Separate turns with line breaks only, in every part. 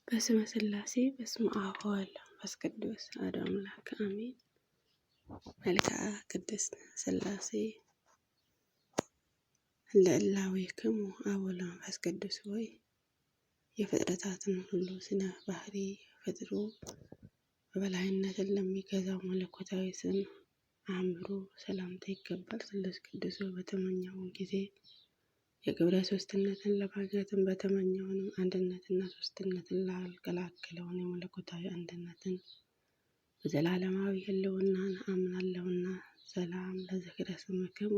በስመ ሥላሴ በስመ አብ ወወልድ ወመንፈስ ቅዱስ አሐዱ አምላክ አሜን። መልክዓ ቅድስት ሥላሴ ለእላዌክሙ አብ ወወልድ ወመንፈስ ቅዱስ ሆይ የፍጥረታትን ሁሉ ስነ ባህሪ ፈጥሮ በበላይነትን ለሚገዛው መለኮታዊ ስም አእምሮ ሰላምታ ይገባል። ስሉስ ቅዱስ በተመኘው ጊዜ የግብረ ሶስትነትን ለማግኘትን በተመኘውንም አንድነትና ሶስትነትን ላልቀላቀለውን የመለኮታዊ አንድነትን በዘላለማዊ ሕልውናን አምናለሁና። ሰላም ለዝክረ ስምክሙ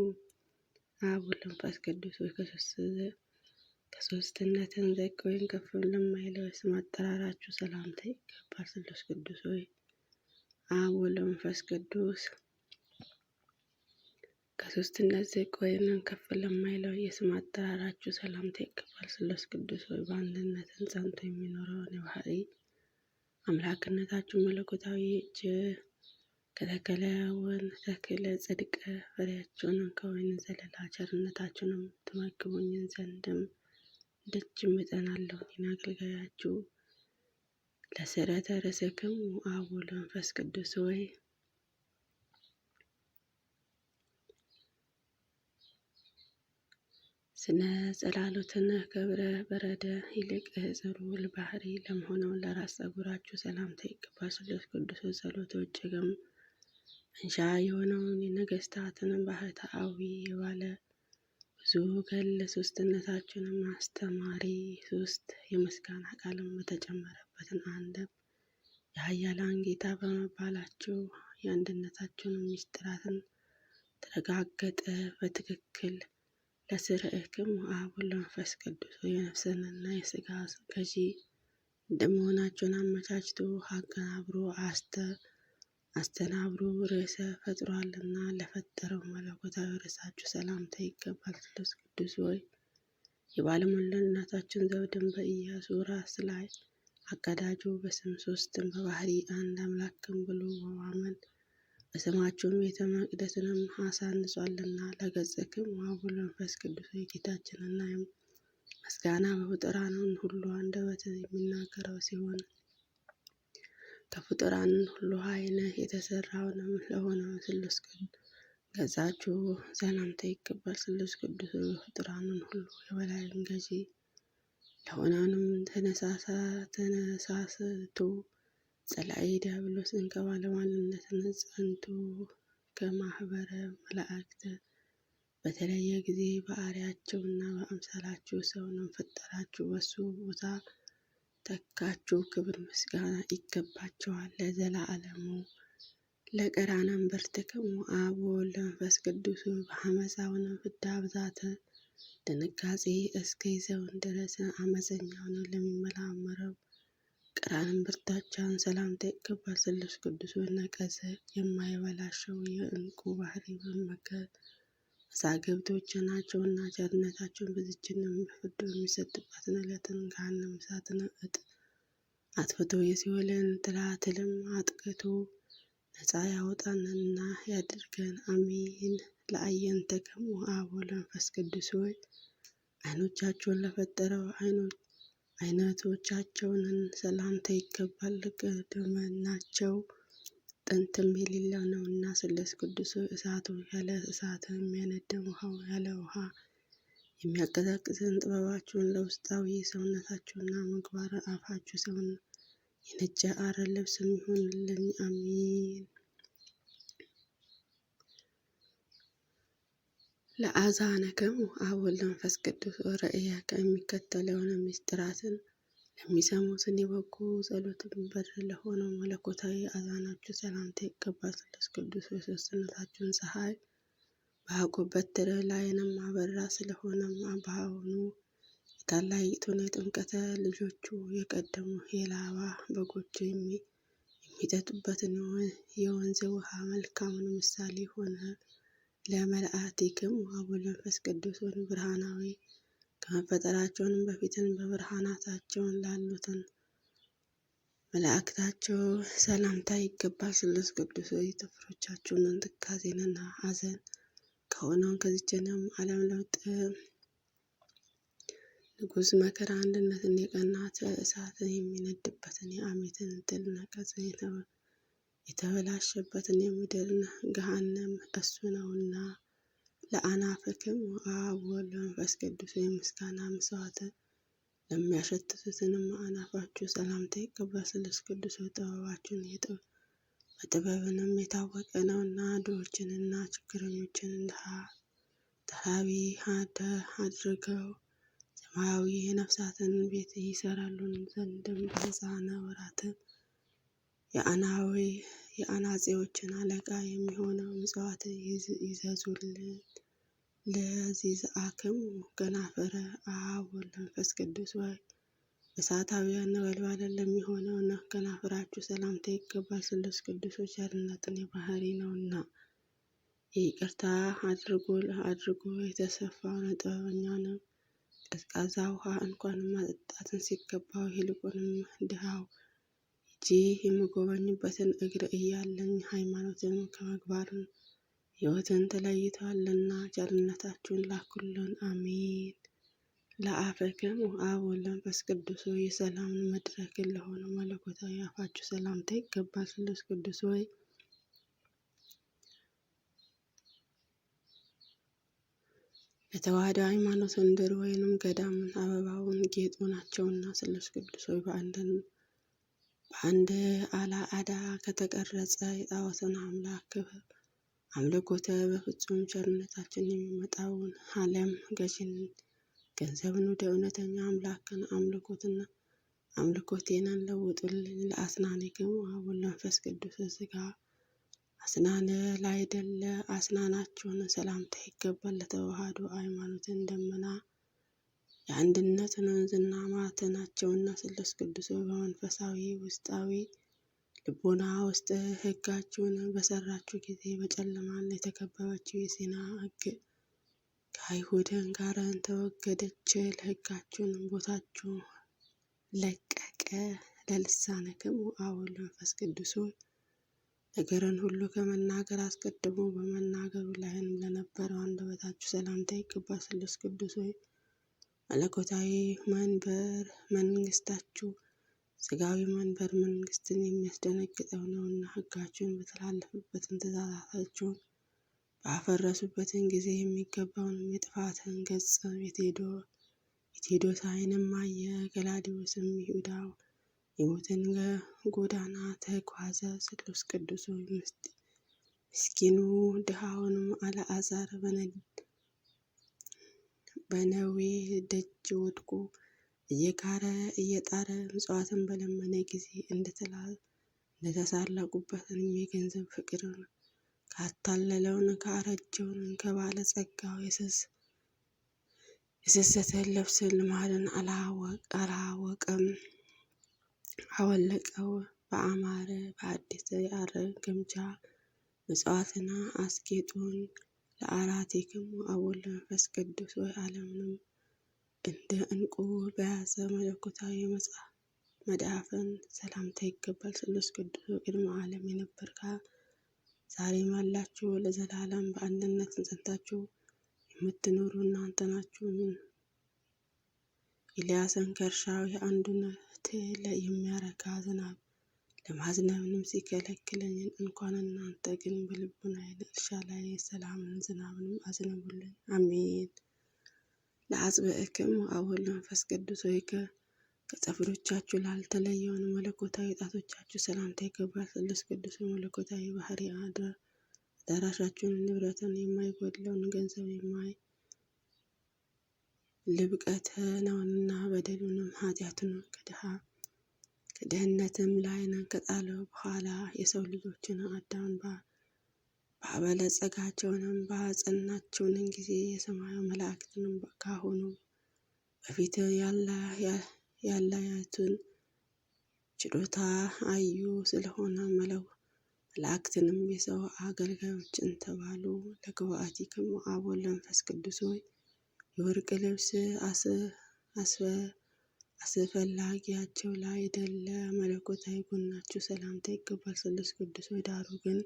አብ ወወልድ ወመንፈስ ቅዱስ ሆይ ከሶስትነትን ዘቅ ወይም ከፍ ለማይለው ስም አጠራራችሁ ሰላምታ ይገባል። ስሉስ ቅዱስ ሆይ አብ ወወልድ ወመንፈስ ቅዱስ ከሶስትነት ዝቅ ወይም ከፍ ለማይለው የስም አጠራራችሁ ሰላምታ ይገባል። ስሉስ ቅዱስ ሆይ በአንድነትን ጸንቶ የሚኖረውን የባህሪ አምላክነታችሁ መለኮታዊ እጅ ከተከለውን ተክለ ጽድቅ ፍሬያችሁንም ከወይን ዘለላ ቸርነታችሁንም ትመግቡኝን ዘንድም ደጅም እጠናለሁ። እኔን አገልጋያችሁ ለስረተ ርእስክሙ አብ ወወልድ ወመንፈስ ቅዱስ ሆይ ስነ ጸላሎትን ክብረ በረደ ይልቅ ጽሩል ባህሪ ለመሆነው ለራስ ጸጉራችሁ ሰላምታ ይገባል። ስሉስ ቅዱስ ጸሎት እጅግም መንሻ የሆነውን የነገስታትንም ባህታዊ የባለ ብዙ ገል ሶስትነታችንም አስተማሪ ሶስት የምስጋና ቃልም በተጨመረበትን አንድም የኃያላን ጌታ በመባላቸው የአንድነታቸውን ምስጢራትን ተረጋገጠ በትክክል። ለስርዕክሙ አብ ወወልድ ወመንፈስ ቅዱስ የነፍስንና የሥጋ ገዢ እንደመሆናቸውን አመቻችቶ አቀናብሮ አስተናብሮ ርዕሰ ፈጥሯልና ለፈጠረው መለኮታዊ ርዕሳችሁ ሰላምታ ይገባል። ስሉስ ቅዱስ ሆይ የባለሟልነታችን ዘውድን በኢያሱ ራስ ላይ አቀዳጁ በስም ሶስትም በባህሪ አንድ አምላክም ብሎ በማመን በስማችሁም ቤተ መቅደስንም አሳንጿልና። ለገጽክሙ አብ ወወልድ ወመንፈስ ቅዱስ ጌታችንና ምስጋና በፍጡራንን ሁሉ አንደበት የሚናገረው ሲሆን ከፍጡራን ሁሉ ዓይን የተሰራውንም ለሆነው ስሉስ ገጻችሁ ሰላምታ ይገባል። ስሉስ ቅዱስ በፍጡራንን ሁሉ የበላይን ገዢ ለሆነውንም ተነሳስቶ ጸላኢ ዲያብሎስን ከባለሟልነትን ጸንቶ ከማህበረ መላእክት በተለየ ጊዜ በአርአያቸውና በአምሳላቸው ሰውንም ፈጠራችሁ። በሱ ቦታ ተካችሁ። ክብር ምስጋና ይገባቸዋል ለዘላለሙ። ለቀራንም በርትክሙ አብ ወወልድ ወመንፈስ ቅዱስ በአመፃውንም ፍዳ ብዛት ድንጋጼ እስከ ይዘውን ድረስ አመፀኛውን ለሚመራመረው ቀራንም ብርታቻን ሰላምታ ይገባል። ስሉስ ቅዱስ ነቀዘ የማይበላሸው የእንቁ ባህሪ መዛግብቶች ናቸውና ቸርነታቸውን ብዙችንም በፍርድ የሚሰጥባትን ዕለትን ገሃነመ እሳትን አጥፍቶ የሲኦልን ትላትልም አጥቅቶ ነፃ ያወጣንና ያድርገን አሜን። ለአዕይንቲክሙ አብ ወወልድ ወመንፈስ ቅዱስ ሆይ ዓይኖቻችሁን ለፈጠረው ዓይነቶቻቸውን ሰላምታ ይገባል። ቅድምናቸው ጥንትም የሌለው ነውና። ስሉስ ቅዱስ እሳቱ ያለ እሳት የሚያነድም ውሃው ያለ ውሃ የሚያቀዘቅዝን ጥበባችሁን ለውስጣዊ ሰውነታችሁና ምግባረ አፋችሁ ሲሆን የነጨ አረር ልብስም ይሁንልን አሜን። ለአዛነክሙ አብ ወወልድ ወመንፈስ ቅዱስ ርዕየከ የሚከተለውን ምስጢራትን ለሚሰሙትን የበጎ ጸሎትን በር ለሆነው መለኮታዊ አዛናችሁ ሰላምታ ይገባል። ስሉስ ቅዱስ የሶስትነታችሁን ፀሐይ በያዕቆብ በትር ላይንም አበራ። ስለሆነም በአሁኑ የታላቂቱን የጥምቀተ ልጆቹ የቀደሙ የላባ በጎች የሚጠጡበትን የወንዝ ውሃ መልካሙን ምሳሌ ሆነ። ለመላእክቲክሙ አብ ወወልድ ወመንፈስ ቅዱስ ብርሃናዊ ከመፈጠራቸውንም በፊትን በብርሃናታቸውን ላሉትን መላእክታቸው ሰላምታ ይገባል። ስሉስ ቅዱስ የጥፍሮቻችሁን ትካዜንና ሐዘን ከሆነውን ከዚችንም ዓለም ለውጥ ንጉሥ መከራ አንድነትን የቀናት እሳትን የሚነድበትን የአሜትን ትል ነቀዝን የተበላሸበትን የምድርን ገሃነም እሱ ነውና። ለአናፍክም አብ ወወልድ ወመንፈስ ቅዱስ የምስጋና መስዋዕት ለሚያሸትቱትንም አናፋችሁ ሰላምታ ይገባል። ስሉስ ቅዱስ ጥበባችሁን በጥበብንም የታወቀ ነውና ድሆችንና ችግረኞችን ተራቢ አድርገው ሰማያዊ የነፍሳትን ቤት ይሰራሉን ዘንድም በሕፃነ ወራት የአናጺዎችን አለቃ የሚሆነው ምጽዋት ይዘዙልን። ለዚአክሙ ከናፈረ አብ ወወልድ ወመንፈስ ቅዱስ ወይ እሳታውያን ነበልባል ለሚሆነው ከናፈራችሁ ሰላምታ ይገባል። ስሉስ ቅዱስ ቸርነትን የባህሪ ነውና ይቅርታ አድርጎ የተሰፋውን ጥበበኛንም ቀዝቃዛ ውሃ እንኳን ማጠጣትን ሲገባው ይልቁንም ድሃው እጅ የምጎበኝበትን እግር እያለኝ ሃይማኖትን ከመግባርን ሕይወትን ተለይተዋልና ቸርነታችሁን ላኩልን። አሜን። ለአፈክሙ አብ ወወልድ ወመንፈስ ቅዱስ የሰላምን መድረክን ለሆነው መለኮታዊ አፋችሁ ሰላምታ ይገባል። ስሉስ ቅዱስ ሆይ ለተዋህዶ ሃይማኖት ምድር ወይንም ገዳምን አበባውን ጌጡ ናቸውና። ስሉስ ቅዱስ ሆይ በአንድ አላአዳ ከተቀረጸ የጣዖትን አምልኮተ በፍጹም ቸርነታችን የሚመጣውን ዓለም ገዥን ገንዘብን ወደ እውነተኛ አምላክን አምልኮቴንን ለውጡልኝ። ለአስናኒክሙ አብ ወወልድ ወመንፈስ ቅዱስ ሥጋ አስናነ ላይደለ አስናናችሁን ሰላምታ ይገባል። ለተዋህዶ ሃይማኖትን ደመና የአንድነትን ወንዝና ማዕተናቸውና ስሉስ ቅዱስ በመንፈሳዊ ውስጣዊ ልቦና ውስጥ ሕጋችሁን በሰራችሁ ጊዜ በጨለማን የተከበበችው የሲና ሕግ ከአይሁድን ጋር ተወገደች። ለሕጋችሁን ቦታችሁ ለቀቀ። ለልሳንክሙ አብ ወወልድ ወመንፈስ ቅዱስ ነገርን ሁሉ ከመናገር አስቀድሞ በመናገሩ ላይም ለነበረው አንደበታችሁ ሰላምታ ይገባል። ስሉስ ቅዱስ ሆይ መለኮታዊ መንበር መንግስታችሁ ሥጋዊ መንበር መንግስትን የሚያስደነግጠው ነውና ሕጋችሁን በተላለፉበትን ትእዛዛታችሁን ባፈረሱበትን ጊዜ የሚገባውንም የጥፋትን ገጽ የቴዎድሮስንም አየ። ገላውዴዎስም ይሁዳው የሞትን ጎዳና ተጓዘ። ስሉስ ቅዱስ ምስኪኑ ድሃውንም አልዓዛር በነዌ ደጅ ወድቆ እየጣረ ምጽዋትን በለመነ ጊዜ እንደተሳለቁበትንም የገንዘብ ፍቅርን ካታለለውን ካረጀውን ከባለጸጋው የስስትን ልብስን ልማድን አላወቀም። አወለቀው በአማረ በአዲስ የአር ግምጃ ምጽዋትና አስጌጡን። ለአራቴክሙ አብ ወወልድ ወመንፈስ ቅዱስ ዓለምንም እንደ ዕንቁ በያዘ መለኮታዊ መዳፍን ሰላምታ ይገባል። ስሉስ ቅዱስ ቅድመ ዓለም የነበርካ ዛሬም ያላችሁ ለዘላለም በአንድነት ጸንታችሁ የምትኖሩ እናንተ ናችሁ። ኤልያስን ከእርሻው የአንዱነት የሚያረካ ዝናብ ለማዝነብንም ሲከለክለኝ እንኳን እናንተ ግን በልቡናዬ እርሻ ላይ የሰላምን ዝናብንም አዝንቡልኝ። አሜን። ለአጽብዕክሙ አብ ወወልድ ወመንፈስ ቅዱስ ከጸፍሮቻችሁ ላልተለየውን መለኮታዊ ጣቶቻችሁ ሰላምታ ይገባል። ስሉስ ቅዱስ መለኮታዊ ባህሪ አዳራሻችሁን ንብረትን የማይጎድለውን ገንዘብ ልብቀት ነውና በደሉንም ኃጢአቱንም ከድህነትም ላይ ከጣለው በኋላ የሰው ልጆችን አዳም ባበለጸጋቸውንም ባጸናቸውንም ጊዜ የሰማዩ መላእክትንም ካሁኑ በፊት ያላያቱን ችሎታ አዩ። ስለሆነ መላእክትንም የሰው አገልጋዮችን ተባሉ። ለግብአቲክሙ አብ ወወልድ ወመንፈስ ቅዱስ የወርቅ ልብስ አስፈላጊያቸው ላይደለ መለኮታዊ ጎናችሁ ሰላምታ ይገባል። ስሉስ ቅዱስ ዳሩ ግን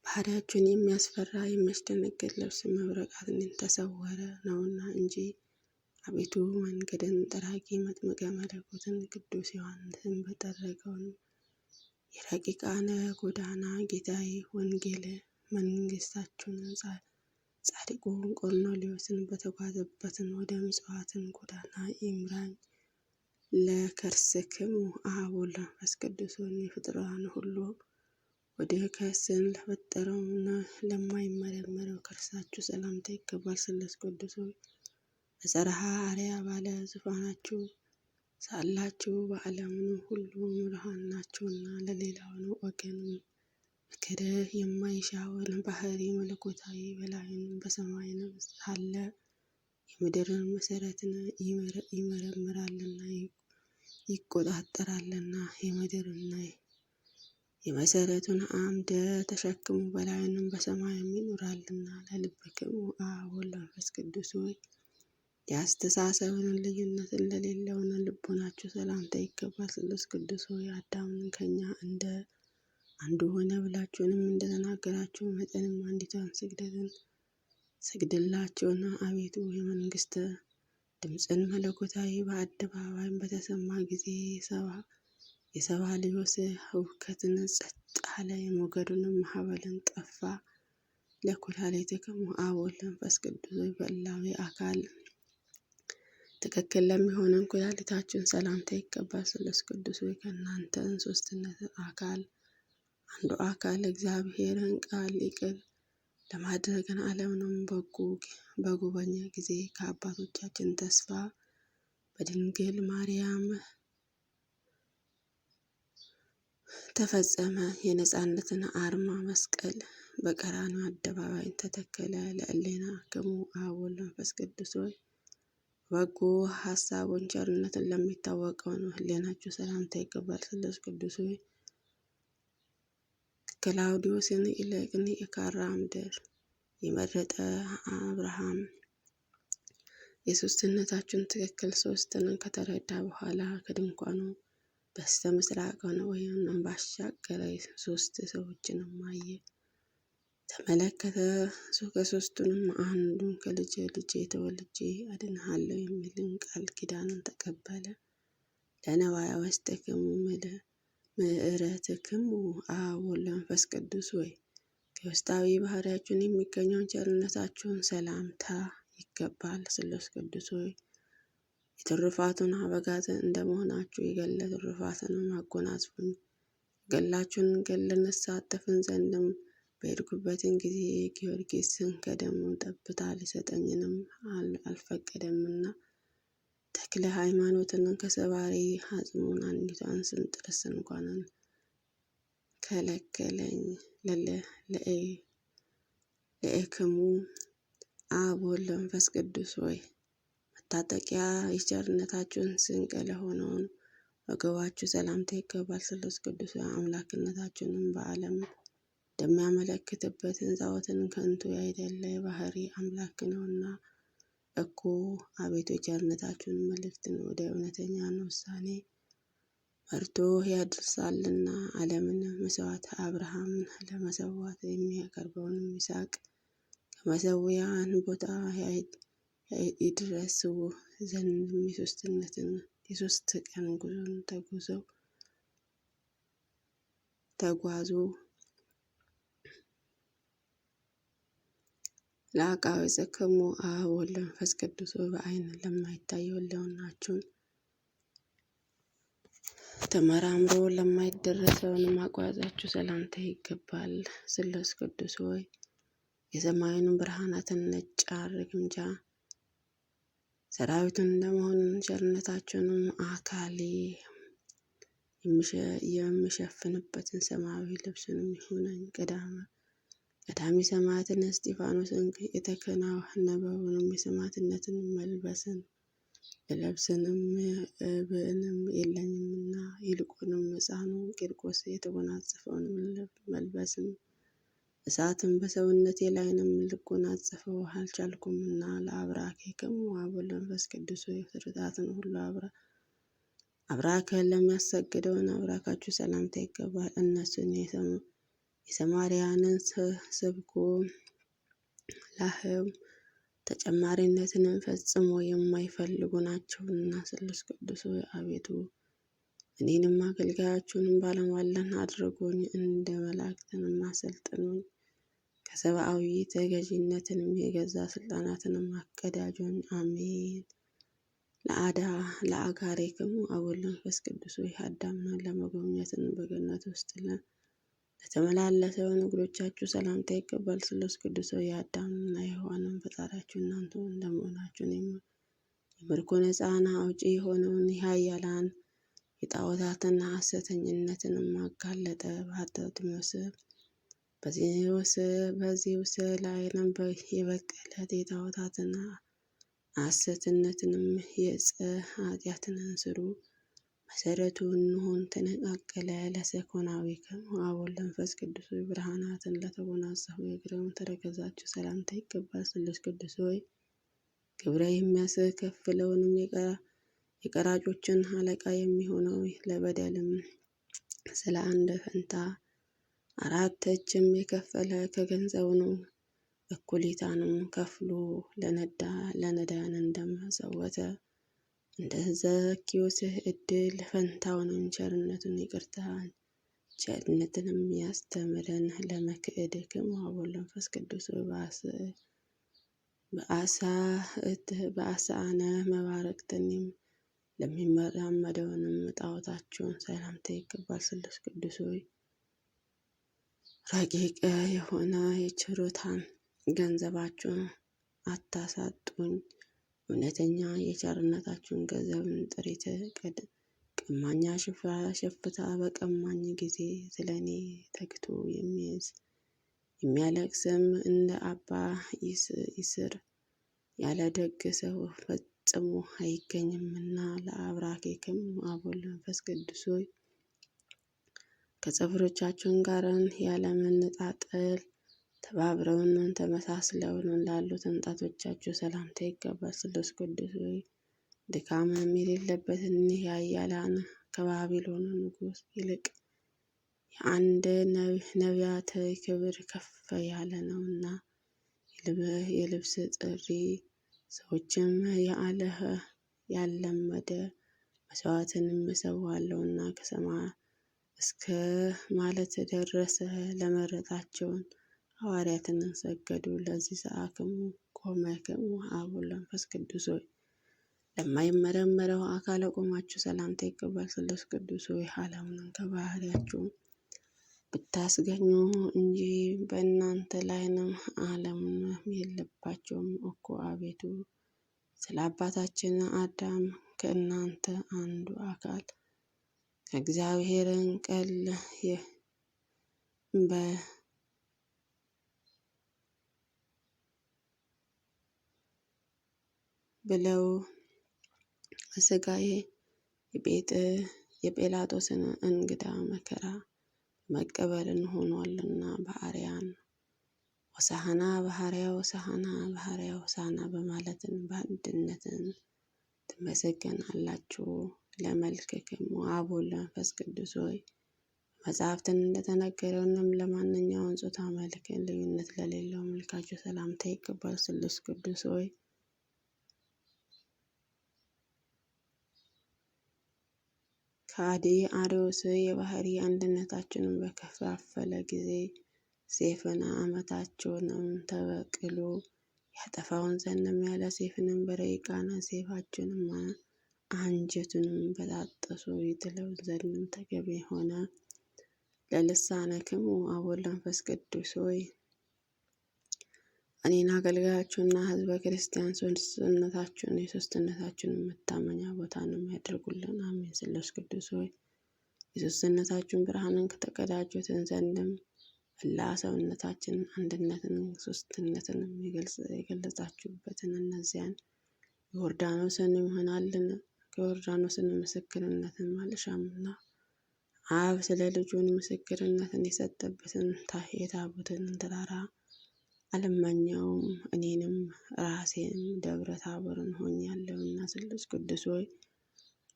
ባህሪያችሁን የሚያስፈራ የሚያስደነግጥ ልብስ መብረቃትን ተሰወረ ነውና እንጂ አቤቱ መንገድን ጠራጊ መጥምቀ መለኮትን ቅዱስ ዮሐንስን በጠረገውን የረቂቃነ ጎዳና ጌታዬ ወንጌል መንግስታችሁን ጻድቁ ቆርኔሌዎስን በተጓዘበትን ወደ ምጽዋትን ጎዳና ይምራኝ። ለከርስክሙ አብ ወወልድ ወመንፈስ ቅዱስ የፍጥረዋን ሁሉ ወደ ከርስን ለፈጠረውና ለማይመረመረው ከርሳችሁ ሰላምታ ይገባል። ስሉስ ቅዱስ ሆይ በጽርሐ አርያም ባለ ዙፋናችሁ ሳላችሁ በዓለምን ሁሉ ምሩዓን ናችሁና ለሌላውን ወገን ምክርህ የማይሻውን ባህሪ መለኮታዊ በላይን በሰማይን ሳለ የምድርን መሰረትን ይመረምራልና ይቆጣጠራልና የምድርና የመሰረቱን አምደ ተሸክሞ በላይንም በሰማይም ይኖራልና። ለልብክሙ አብ ወወልድ ወመንፈስ ቅዱስ ሆይ የአስተሳሰብን ልዩነትን ለሌለውን ልቦናችሁ ሰላምታ ይገባል። ስሉስ ቅዱስ ሆይ አዳምን ከኛ እንደ አንዱ ሆነ ብላችሁንም እንደተናገራችሁ መጠንም አንዲቷን ስግደትን ስግድላቸውና አቤቱ የመንግስት ድምፅን መለኮታዊ በአደባባይም በተሰማ ጊዜ የሰባልዮስ ሁከትን ጸጥ አለ፣ የሞገዱንም ማዕበልን ጠፋ። ለኩላሊትክሙ አብ ወወልድ ወመንፈስ ቅዱስ ሆይ በዕላዌ አካል ትክክል ለሚሆንን ኩላሊታችሁን ሰላምታ ይገባል። ስሉስ ቅዱስ ሆይ ከእናንተን ሶስትነት አካል አንዱ አካል እግዚአብሔርን ቃል ይቅር ለማድረግን ዓለምንም በጎበኘ ጊዜ ከአባቶቻችን ተስፋ በድንግል ማርያም ተፈጸመ። የነጻነትን አርማ መስቀል በቀራንዮ አደባባይ ተተከለ። ለእሌናክሙ አብ ወወልድ ወመንፈስ ቅዱስ ሆይ በጎ ሀሳቡን ቸርነትን ለሚታወቀው ነው ህሌናችሁ ሰላምታ ይገባል። ስሉስ ቅዱስ ሆይ ከላውዲዮስን ይልቅን የካራ ምድር የመረጠ አብርሃም የሶስትነታችሁን ትክክል ሶስትን ከተረዳ በኋላ ከድንኳኑ በስተ ምስራቅ ሆነ ወይም ባሻገረ ሶስት ሰዎችንም አየ፣ ተመለከተ። ከሶስቱንም አንዱን ከልጅ ተወልጄ አድንሃለሁ የሚልን ቃል ኪዳንን ተቀበለ። ለነዋያ ወስጠክሙ ምዕረትክሙ አብ ወወልድ ወመንፈስ ቅዱስ ሆይ ከውስጣዊ ባህሪያችሁን የሚገኘውን ቸርነታችሁን ሰላምታ ይገባል። ስሉስ ቅዱስ ሆይ የትሩፋቱን አበጋዝ እንደመሆናችሁ የገለ ትሩፋትንም አጎናጽፉኝ። ገላችሁን ገድልን እሳተፍን ዘንድም በሄድኩበትን ጊዜ ጊዮርጊስን ከደሙ ጠብታ ሊሰጠኝንም አልፈቀደምና ተክለ ሃይማኖትን ከሰባሪ አጽሙን አንዲቷን ስንጥርስ እንኳንን ከለከለኝ። ለእክሙ አብ ወወልድ ወመንፈስ ቅዱስ ሆይ መታጠቂያ የቸርነታችሁን ስንቅ ለሆነውን ወገባችሁ ሰላምታ ይገባል። ስሉስ ቅዱስ አምላክነታችሁንም በዓለም እንደሚያመለክትበትን ጣዖትን ከንቱ ያይደለ የባህሪ አምላክ ነውና እኮ አቤቱ የቸርነታችሁን መልእክትን ወደ እውነተኛ ውሳኔ መርቶ ያደርሳልና። ዓለምን መስዋዕት አብርሃምን ለመሰዋት የሚያቀርበውን ይስሐቅ ከመሰዊያን ቦታ ይድረሱ ዘንድም የሶስት ቀን ጉዞን ተጓዙ። ለአቃቤ ጽክሙ አብ ወወልድ ወመንፈስ ቅዱስ በዓይን ለማይታየው ሕልውናችሁን ተመራምሮ ለማይደረሰውን ማቋዛችሁ ሰላምታ ይገባል። ስሉስ ቅዱስ ሆይ የሰማዩን ብርሃናትን ነጭ ሐር ግምጃ ሰራዊቱን ለመሆኑን ቸርነታችሁንም አካሌ የምሸፍንበትን ሰማያዊ ልብስንም ይሁነኝ። ቀዳሚ ሰማዕትን እስጢፋኖስን የተከናነበውንም የሰማዕትነትን መልበስን ልለብስንም ብእንም የለኝምና ይልቁንም ሕፃኑ ቂርቆስ የተጎናጸፈውን መልበስን እሳትን በሰውነቴ ላይንም ልጎናጸፈው አልቻልኩምና ለአብራክክሙ አብ ወወልድ ወመንፈስ ቅዱስ ፍጥረታትን ሁሉ አብራክህን ለሚያሰግደውን አብራካችሁ ሰላምታ ይገባል። እነሱን የሰማርያንን ስብኮ ላህም ተጨማሪነትንም ፈጽሞ የማይፈልጉ ናቸውና። ስሉስ ቅዱስ ሆይ አቤቱ እኔንም አገልጋዮቹንም ባለሟልን አድርጎኝ፣ እንደ መላእክትንም አሰልጥኑኝ። ከሰብአዊ ተገዥነትንም የገዛ ስልጣናትንም አቀዳጁኝ። አሜን። ለአጋሬክሙ አቡነ መንፈስ ቅዱስ ሆይ አዳምን ለመጎብኘትን በገነት ውስጥ ለተመላለሰውን እግሮቻችሁ ሰላምታ ይገባል። ስሉስ ቅዱስ ሆይ የአዳምና የሔዋንን ፈጣሪያችሁ እናንተ እንደመሆናችሁን የምርኮ ነፃና አውጪ የሆነውን የኃያላን የጣዖታትን ሐሰተኝነትንም አጋለጠ። በአርጤክስስ በዚህ ውስጥ ላይንም የበቀለ የጣዖታትን ሐሰትነትንም የዕፀ ኃጢአትንን ስሩ መሰረቱ እንሆን ተነቃቀለ። ለሰኮናዊክሙ አቡነ መንፈስ ቅዱስ ሆይ ብርሃናትን ለተጎናጸፉ የእግርም ተረከዛችሁ ሰላምታ ይገባል። ስሉስ ቅዱስ ሆይ ግብረ የሚያስከፍለውንም የቀራጮችን አለቃ የሚሆነው ለበደልም ስለ አንድ ፈንታ 4 እጅም የከፈለ ከገንዘቡን እኩሌታንም ከፍሎ ለነዳያን እንደመጸወተ እንደ ዘኬዎስ ዕድል ፈንታውንም ቸርነቱን ይቅርታን ቸርነትንም ያስተምረን። ለመክእድክሙ አቡነ መንፈስ ቅዱስ በአስአነ መባረክትንም ለሚመራመደውንም ጣዖታችሁን ሰላምታ ይገባል። ስሉስ ቅዱስ ሆይ ረቂቅ የሆነ የችሮታን ገንዘባችሁን አታሳጡኝ። እውነተኛ የቸርነታችሁን ገንዘብን ጥሪት ቀማኛ ሽፍታ በቀማኝ ጊዜ ስለኔ ተግቶ የሚያለቅስም እንደ አባ ይስር ያለ ደግ ሰው ፈጽሞ አይገኝምና። ለአብራኬክሙ አቡነ መንፈስ ቅዱስ ሆይ ከጸፍሮቻችሁን ጋርን ያለመነጣጠል ተባብረውን ተመሳስለውን ላሉትን ጣቶቻችሁ ሰላምታ ይገባል። ስሉስ ቅዱስ ሆይ ድካምም የሌለበትን የኃያላን ከባቢሎን ንጉሥ ይልቅ የአንድ ነቢያት ክብር ከፍ ያለ ነውና። የልብስ ጥሪ ሰዎችም ያለመደ መስዋዕትንም እሰዋለሁና ከሰማይ እስከ ማለት ደረሰ። ለመረጣቸውን ሐዋርያትን ሰገዱ። ለዚህ ሰአክሙ ቆመክሙ አቡነ መንፈስ ቅዱስ ሆይ ለማይመረመረው አካለ ቆማችሁ ሰላምታ ይገባል። ስሉስ ቅዱስ ሆይ ዓለምን ከባህሪያችሁ ብታስገኙ እንጂ በእናንተ ላይንም ዓለምን የለባቸውም እኮ። አቤቱ ስለ አባታችን አዳም ከእናንተ አንዱ አካል ከእግዚአብሔርን ቀል ብለው በሥጋዬ የጲላጦስን እንግዳ መከራ መቀበልን ሆኗልና። በአርያም ሆሳዕና በአርያ ሆሳዕና በአርያ ሆሳዕና በማለትን በአንድነትን ትመሰገናላችሁ። ለመልክክሙ አቡነ መንፈስ ቅዱስ ሆይ መጽሐፍትን እንደተነገረውንም ለማንኛውም ጾታ መልክን ልዩነት ለሌለው መልካችሁ ሰላምታ ይገባል። ስሉስ ቅዱስ ሆይ ከአዲ አርዮስ የባህሪ አንድነታችንን በከፋፈለ ጊዜ ሴፍን ዓመታቸውንም ተበቅሎ ያጠፋውን ዘንድም ያለ ሴፍንም በረቂቃነ ሴፋችንም አንጀቱንም በጣጠሱ ይጥለው ዘንድም ተገቢ ሆነ። ለልሳነክሙ አቡነ መንፈስ ቅዱስ ሆይ እኔን አገልጋያችሁና ሕዝበ ክርስቲያን ሦስትነታችሁን የሦስትነታችሁን መታመኛ ቦታንም ያደርጉልን። አሜን። ስሉስ ቅዱስ ሆይ የሦስትነታችሁን ብርሃንን ከተቀዳጁትን ዘንድም መላ ሰውነታችን አንድነትን ሦስትነትንም የገለጻችሁበትን እነዚያን ዮርዳኖስን ይሆናልን ከዮርዳኖስን ምስክርነትን አልሻምና አብ ስለ ልጁን ምስክርነትን የሰጠበትን የታቦትን ተራራ አልመኘውም። እኔንም ራሴንም ደብረ ታቦርን ሆኛለሁና። ስሉስ ቅዱስ ሆይ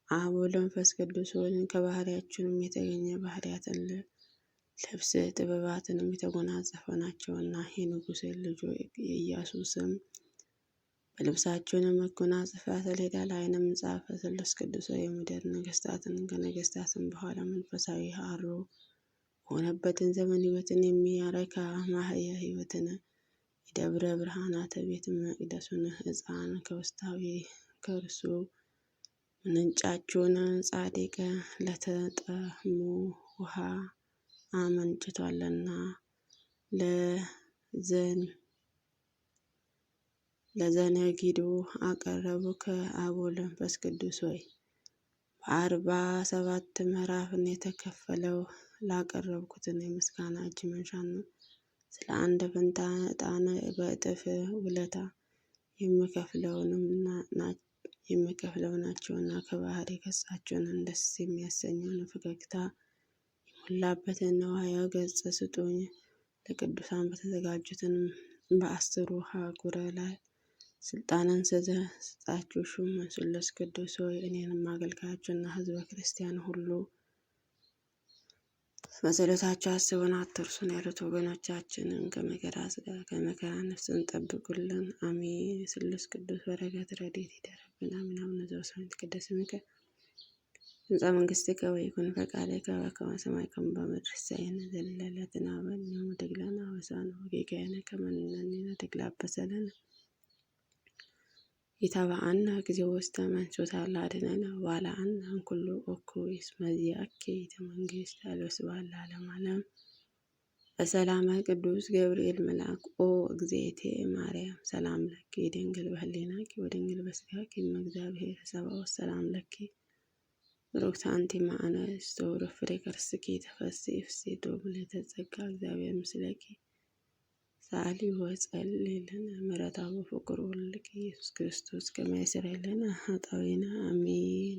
አቡነ መንፈስ ቅዱስ ሆይ ከባህሪያችንም የተገኘ ባህሪያትን ልብስ ጥበባትንም የተጎናጸፈ ናቸውና። የንጉሥ ልጅ የኢያሱ ስም በልብሳቸውንም መጎናጸፊያ ሰሌዳ ላይንም ጻፈ። ስሉስ ቅዱስ የምድር ነገስታትን ከነገስታትም በኋላ መንፈሳዊ ሀሮ በሆነበትን ዘመን ሕይወትን የሚያረካ ማህየ ሕይወትን የደብረ ብርሃናት ቤተ መቅደሱን ሕፃን ከውስጣዊ ከእርሱ ምንጫቸውን ጻድቅ ለተጠሙ ውሃ አመንጭቷልና ለዘነጊዶ አቀረቡ። ከአቦል መንፈስ ቅዱስ ሆይ በ47 ምዕራፍን የተከፈለው ላቀረብኩትን የምስጋና እጅ መንሻን ነው። ስለ አንድ ፈንታ ዕጣን በእጥፍ ውለታ የሚከፍለው ናቸውና ከባህር የገጻቸውን ደስ የሚያሰኘውን ፈገግታ የሞላበትን ነዋየ ገጽ ስጡኝ። ለቅዱሳን በተዘጋጁትን በ10ሩ አህጉረ ላይ ስልጣንን ስጣችሁ ሹም። ስሉስ ቅዱስ ሆይ እኔንም አገልጋዮችና ሕዝበ ክርስቲያን ሁሉ በጸሎታቸው አስቡን አትርሱን ያሉት ወገኖቻችንን ከመከራ ሥጋ ከመከራ ነፍስን ጠብቁልን፣ አሜን። የስሉስ ቅዱስ በረከት ረድኤት ይደረብን፣ አሜን። አቡነ ዘበሰማያት ይትቀደስ ስምከ ትምጻእ መንግሥትከ ወይኩን ፈቃድከ በከመ በሰማይ ከማሁ በምድር ሲሳየነ ዘለለዕለትነ ሀበነ ዮም ወኅድግ ለነ አበሳነ ወጌጋየነ ከመ ንሕነኒ ንኅድግ ለአበሳለነ ኢታብአነ እግዚኦ ውስተ መንሱት አድኅነነ ወባልዐነ እምኩሉ እኩይ እስመ ዚአከ ይእቲ መንግሥት ኃይል ወስብሐት ለዓለመ ዓለም። በሰላመ ቅዱስ ገብርኤል መልአክ ኦ እግዝእትየ ማርያም ሰላም ለኪ ድንግል በህሊናኪ ወድንግል በሥጋኪ እም እግዚአብሔር ጸባኦት ሰላም ለኪ ብሩክት አንቲ እምአንስት ወብሩክ ፍሬ ከርሥኪ ተፈሥሒ ፍሥሕት ምልዕተ ጸጋ እግዚአብሔር ምስለኪ ሰአሊ ወጸልይ ለነ ምሕረተ ወፍቁር ወልድኪ ኢየሱስ ክርስቶስ ከመ ይስረይ ለነ ኃጣውኢነ አሜን።